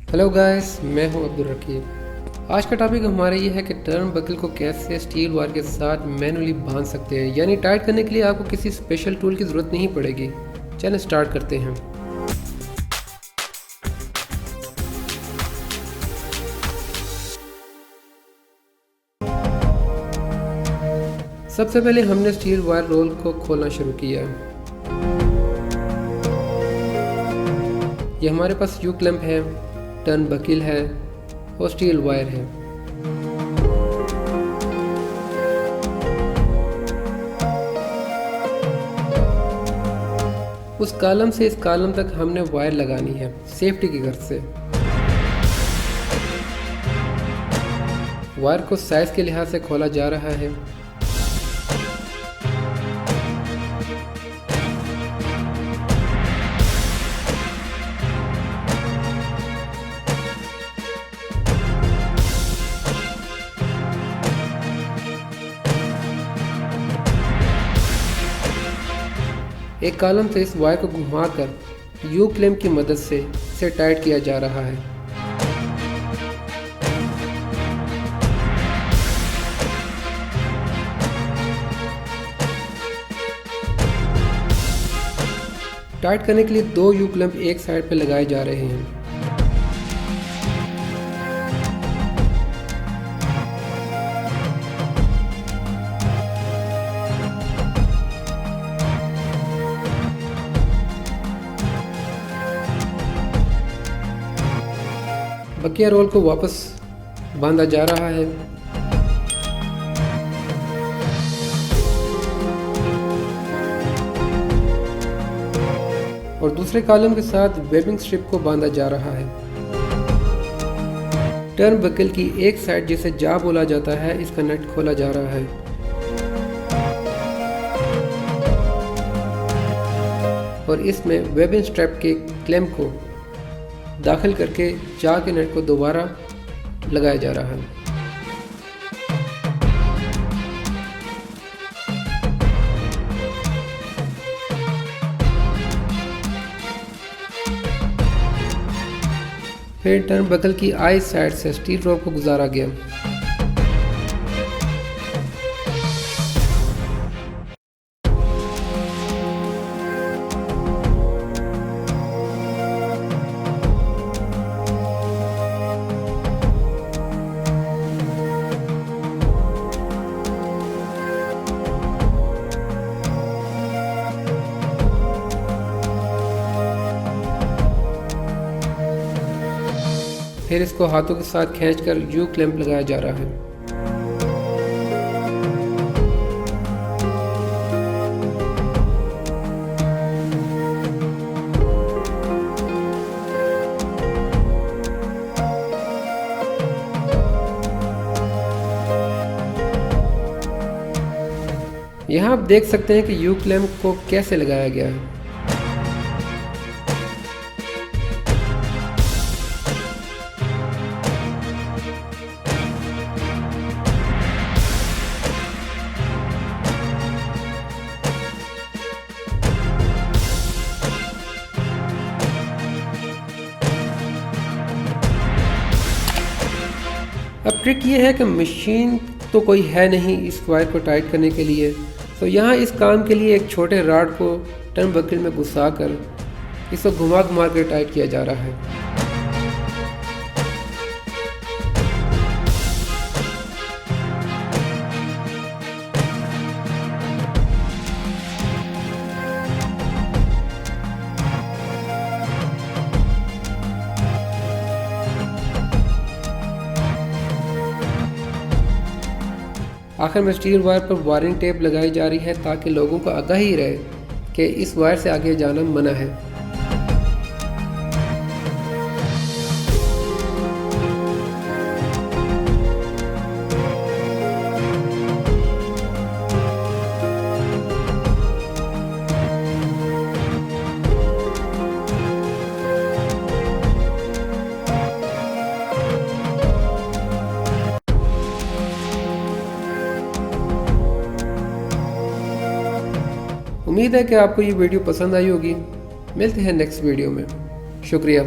Hello guys, मैं हूं अब्दुल रकीब। आज का टॉपिक हमारा ये है कि टर्न बकल को कैसे स्टील वायर के साथ मैनुअली बांध सकते हैं, यानी टाइट करने के लिए आपको किसी स्पेशल टूल की ज़रूरत नहीं पड़ेगी। चलें स्टार्ट करते हैं। सबसे पहले हमने स्टील वायर रोल को खोलना शुरू किया। ये हमारे पास यू क्लैंप है, टर्न बकिल है और स्टील वायर है। उस कॉलम से इस कॉलम तक हमने वायर लगानी है सेफ्टी की गर्ज से। वायर को साइज के लिहाज से खोला जा रहा है। एक कॉलम से इस वायर को घुमाकर यू क्लैंप की मदद से इसे टाइट किया जा रहा है। टाइट करने के लिए दो यू क्लैंप एक साइड पर लगाए जा रहे हैं। बकिया रोल को वापस बांधा जा रहा है। और दूसरे कॉलम के साथ वेबिंग स्ट्रिप को बांधा जा रहा है। टर्न बकल की एक साइड जिसे जा बोला जाता है, इसका नट खोला जा रहा है। और इसमें वेबिंग स्ट्रैप के क्लैंप को दाखिल करके जा के नट को दोबारा लगाया जा रहा है। फिर टर्न बकल की आई साइड से स्टील रोप को गुजारा गया। फिर इसको हाथों के साथ खींचकर यू क्लैंप लगाया जा रहा है। यहाँ आप देख सकते हैं कि यू क्लैंप को कैसे लगाया गया है। अब ट्रिक ये है कि मशीन तो कोई है नहीं इस वायर को टाइट करने के लिए, तो यहाँ इस काम के लिए एक छोटे रॉड को टर्न बकल में घुसा कर इसको घुमा घुमा कर टाइट किया जा रहा है। आखिर में स्टील वायर पर वायरिंग टेप लगाई जा रही है ताकि लोगों को आगाही रहे कि इस वायर से आगे जाना मना है। उम्मीद है कि आपको ये वीडियो पसंद आई होगी। मिलते हैं नेक्स्ट वीडियो में। शुक्रिया।